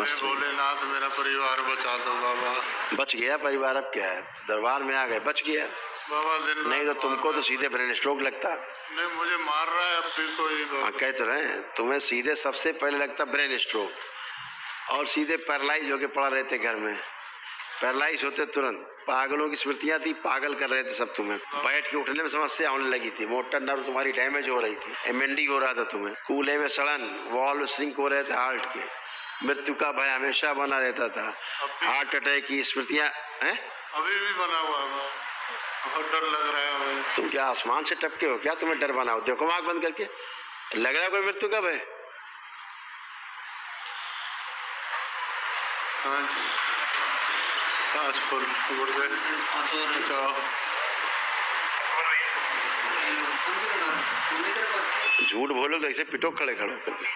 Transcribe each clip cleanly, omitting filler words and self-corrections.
नमस्ते। भोलेनाथ मेरा परिवार बचा दो बाबा। बच गया परिवार, अब क्या है, दरबार में आ गए, बच गया। बाबा दिन नहीं तो तुमको तो सीधे ब्रेन स्ट्रोक लगता। नहीं, मुझे मार रहा है अब भी कोई बाबा। कह तो रहे हैं, तुम्हें सीधे सबसे पहले लगता ब्रेन स्ट्रोक, और सीधे पैरालाइज होके पड़ा रहते घर में। पैरालाइज होते तुरंत, पागलों की स्मृतियां थी, पागल कर रहे थे सब तुम्हें। बैठ के उठने में समस्या होने लगी थी, मोटर नर्व तुम्हारी डैमेज हो रही थी, एमएनडी हो रहा था तुम्हें, कूल्हे में सड़न, वॉल्व श्रिंक हो रहे थे हार्ट के, मृत्यु का भय हमेशा बना रहता था, हार्ट अटैक की स्मृतियां हैं अभी भी बना हुआ है, बहुत डर लग रहा है हमें। तुम क्या आसमान से टपके हो क्या, तुम्हें डर बना हो? देखो आंख बंद करके, लग रहा है कोई मृत्यु का भय? झूठ बोलो तो ऐसे पिटो खड़े खड़े करके।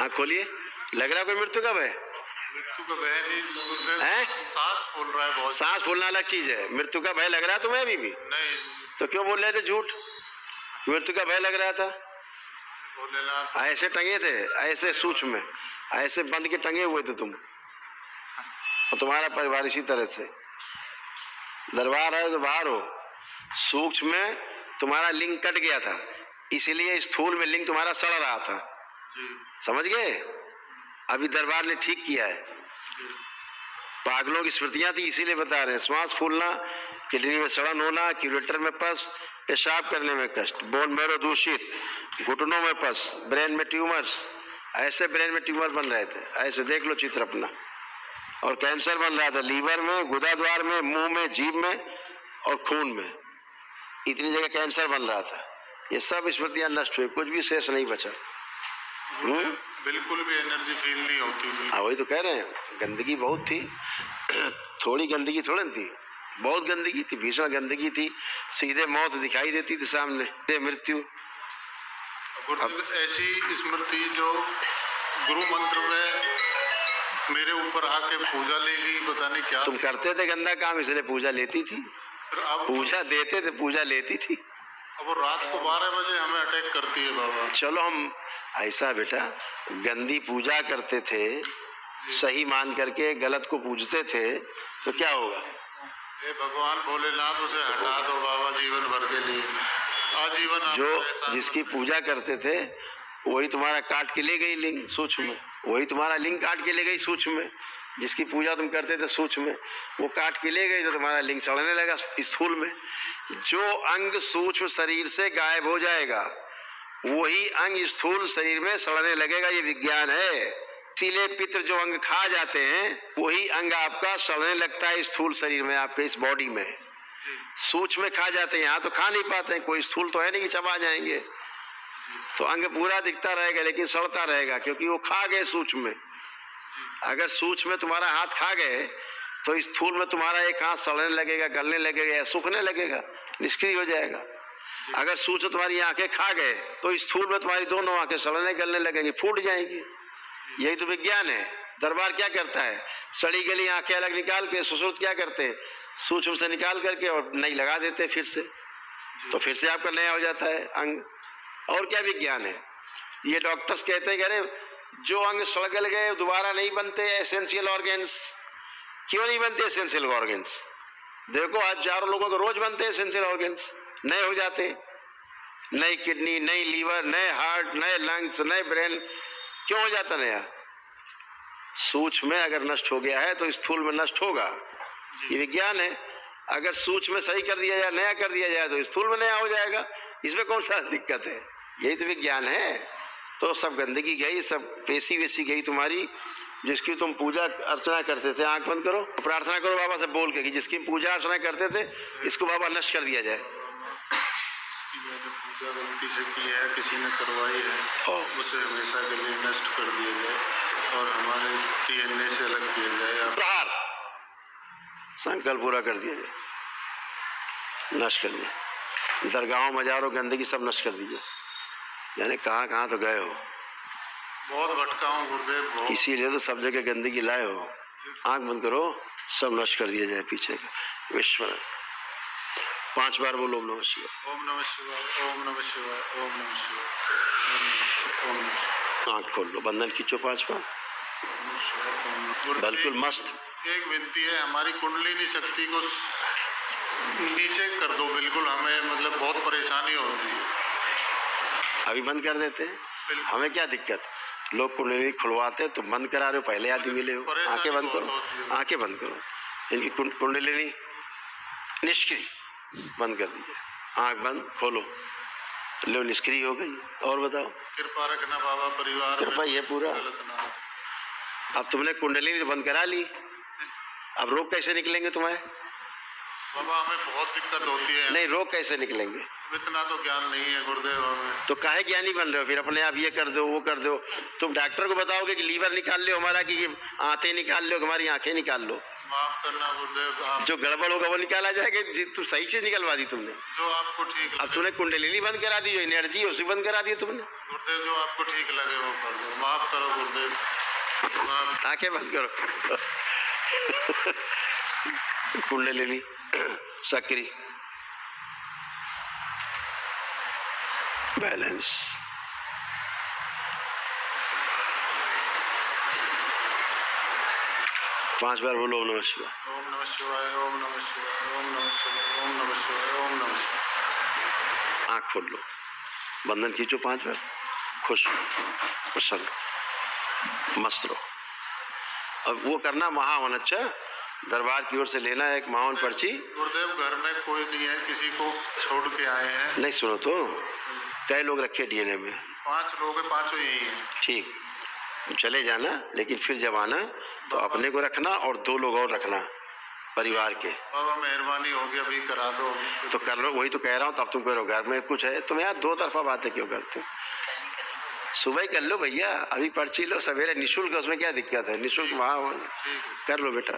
आँख खोलिए, लग रहा है कोई मृत्यु का भय? मृत्यु का भय नहीं है, सांस फूल रहा है बहुत। सांस फूलना अलग चीज है, मृत्यु का भय लग रहा है तुम्हें अभी भी? नहीं। तो क्यों बोल रहे थे झूठ? मृत्यु का भय लग रहा था? भोलेनाथ ऐसे टंगे थे, ऐसे सूक्ष्म, ऐसे बंद के टंगे हुए थे तुम, और तुम्हारा परिवार इसी तरह से। दरबार है तो बाहर हो, सूक्ष्म में तुम्हारा लिंग कट गया था, इसीलिए स्थूल में लिंग तुम्हारा सड़ रहा था। समझ गए? अभी दरबार ने ठीक किया है। पागलों की स्मृतियां थी इसीलिए बता रहे हैं। श्वास फूलना, किडनी में सड़न होना, क्यूरेटर में पस, पेशाब करने में कष्ट, बोन मैरो दूषित, घुटनों में पस, ब्रेन में ट्यूमर्स, ऐसे ब्रेन में ट्यूमर बन रहे थे, ऐसे देख लो चित्र अपना, और कैंसर बन रहा था लीवर में, गुदाद्वार में, मुंह में, जीभ में और खून में, इतनी जगह कैंसर बन रहा था। ये सब स्मृतियां नष्ट हुई, कुछ भी शेष नहीं बचा। बिल्कुल भी एनर्जी फील नहीं होती। वही तो कह रहे हैं, गंदगी बहुत थी, थोड़ी गंदगी थोड़ी थी, बहुत गंदगी थी, भीषण गंदगी थी, सीधे मौत दिखाई देती थी सामने, मृत्यु। ऐसी स्मृति जो गुरु मंत्र में मेरे ऊपर आके पूजा ले गई, पता नहीं क्या। तुम करते थे गंदा काम इसलिए पूजा लेती थी, पूजा देते थे पूजा लेती थी। अब वो रात को 12 बजे हमें अटैक करती है बाबा। चलो हम ऐसा बेटा, गंदी पूजा करते थे, सही मान करके गलत को पूजते थे तो क्या होगा? ये भगवान भोलेनाथ उसे हटा दो बाबा जीवन भर के लिए, आजीवन। जो जिसकी पूजा करते थे वही तुम्हारा काट के ले गई लिंग सूक्ष्म में, वही तुम्हारा लिंग काट के ले गई सूक्ष्म में। जिसकी पूजा तुम करते थे सूक्ष्म में, वो काट के ले गई तो तुम्हारा लिंग सड़ने लगा स्थूल में। जो अंग सूक्ष्म शरीर से गायब हो जाएगा वही अंग स्थूल शरीर में सड़ने लगेगा, ये विज्ञान है। इसीलिए पितर जो अंग खा जाते हैं वही अंग आपका सड़ने लगता है स्थूल शरीर में, आपके इस बॉडी में। सूक्ष्म में खा जाते हैं, यहाँ तो खा नहीं पाते हैं, कोई स्थूल तो है नहीं कि चबा जाएंगे, तो अंग पूरा दिखता रहेगा लेकिन सड़ता रहेगा, क्योंकि वो खा गए सूक्ष्म में। अगर सूक्ष्म में तुम्हारा हाथ खा गए तो स्थूल में तुम्हारा एक हाथ सड़ने लगेगा, गलने लगेगा या सूखने लगेगा, निष्क्रिय हो जाएगा। अगर सूक्ष्म तुम्हारी आंखें खा गए तो स्थूल में तुम्हारी दोनों आंखें सड़ने गलने लगेंगी, फूट जाएंगी। यही तो विज्ञान है। दरबार क्या करता है, सड़ी गली आंखें अलग निकाल के सुश्रुत क्या करते हैं, सूक्ष्म से निकाल करके और नई लगा देते फिर से, तो फिर से आपका नया हो जाता है अंग। और क्या विज्ञान है। ये डॉक्टर्स कहते हैं कि अरे जो अंग सड़ गल गए दोबारा नहीं बनते एसेंशियल ऑर्गेन्स। क्यों नहीं बनते एसेंशियल ऑर्गेन्स? देखो हजारों लोगों को रोज बनते हैं एसेंशियल ऑर्गेन्स, नए हो जाते हैं, नई किडनी, नई लीवर, नए हार्ट, नए लंग्स, नए ब्रेन। क्यों हो जाता नया? सूक्ष्म में अगर नष्ट हो गया है तो स्थूल में नष्ट होगा, ये विज्ञान है। अगर सूक्ष्म में सही कर दिया जाए, नया कर दिया जाए तो स्थूल में नया हो जाएगा, इसमें कौन सा दिक्कत है? यही तो विज्ञान है। तो सब गंदगी गई, सब पेशी वेशी गई तुम्हारी, जिसकी तुम पूजा अर्चना करते थे। आंख बंद करो, प्रार्थना करो बाबा से बोल के कि जिसकी पूजा अर्चना करते थे इसको बाबा नष्ट कर दिया जाए। पूजा गलती से की है, किसी ने करवाई है, उसे हमेशा के लिए नष्ट कर दिया जाए और हमारे DNA से अलग किया जाए। प्रहार संकल्प पूरा कर दिया जाए, नष्ट कर दिया। दरगाहों मजारों गंदगी सब नष्ट कर दीजिए। यानी कहाँ कहाँ तो गए हो, बहुत भटका हूँ गुरुदेव, इसीलिए तो सब जगह गंदगी लाए हो। आंख बंद करो, सब नष्ट कर दिया जाए पीछे का। विश्व 5 बार बोलो ओम नमः शिवाय, ओम नमः शिवाय, ओम नमः शिवाय, ओम नमः शिवाय, ओम नमः शिवाय। आंख खोल लो, बंधन खींचो 5 बार। बिल्कुल मस्त। एक विनती है, हमारी कुंडलिनी शक्ति को नीचे कर दो बिल्कुल, हमें मतलब बहुत परेशानी होती है। अभी बंद कर देते हैं, बिल्कुल। हमें क्या दिक्कत। लोग कुंडली खुलवाते तो बंद करा रहे हो, पहले आदमी मिले हो। परेशानी आंखें बंद बहुत करो, होती है। आंखें बंद करो। इनकी कुंडलिनी निष्क्रिय बंद कर दीजिए। आंख बंद, खोलो, लो निष्क्रिय हो गई। और बताओ। कृपा रखना बाबा, परिवार में कृपा ये पूरा। गलत ना हो। अब तुमने कुंडलिनी तो बंद करा ली, अब रोग कैसे निकलेंगे तुम्हें। बाबा हमें बहुत दिक्कत होती है। नहीं, रोग कैसे निकलेंगे। इतना तो ज्ञान नहीं है गुरुदेव हमें। तो काहे ज्ञानी बन रहे हो फिर अपने आप, ये कर दो वो कर दो। तुम डॉक्टर को बताओगे कि लीवर निकाल लो हमारा, कि आंतें निकाल लो, हमारी आंखें निकाल लो। माफ करना गुरुदेव, आप जो गड़बड़ होगा वो निकाला जाएगा। तुम सही चीज निकलवा दी तुमने। जो आपको ठीक अब लगे तुमने कुंडलिनी बंद करा दी, जो एनर्जी है उसे बंद करा दी तुमने। गुरुदेव, जो आपको ठीक लगे वो कर दो। माफ करो गुरुदेव, माफ। आंखें बंद करो। कुंडलिनी सक्रिय, बैलेंस। पांच बार बोलो ओम नमः शिवाय। ओम नमः शिवाय, ओम नमः शिवाय, ओम नमः शिवाय, ओम नमः शिवाय, ओम नमः शिवाय। आँख खोल लो, बंधन खींचो 5 बार। खुश, प्रसन्न, मस्त रहो। अब वो करना महावन। अच्छा, दरबार की ओर से लेना है एक महावन पर्ची। गुरुदेव घर में कोई नहीं है, किसी को छोड़ के आए हैं। नहीं सुनो तो, कई लोग रखे डीएनए में। 5 लोग हैं, 5 यही हैं। ठीक, चले जाना, लेकिन फिर जब आना तो अपने को रखना और 2 लोग और रखना परिवार के। बाबा मेहरबानी होगी, अभी करा दो। तो कर लो, वही तो कह रहा हूँ। तब तुम कह रहे हो घर में कुछ है। तुम यार 2 तरफा बातें क्यों करते हो। सुबह ही कर लो भैया, अभी पर्ची लो सवेरे, निःशुल्क। उसमें क्या दिक्कत है, निःशुल्क वहाँ कर लो बेटा।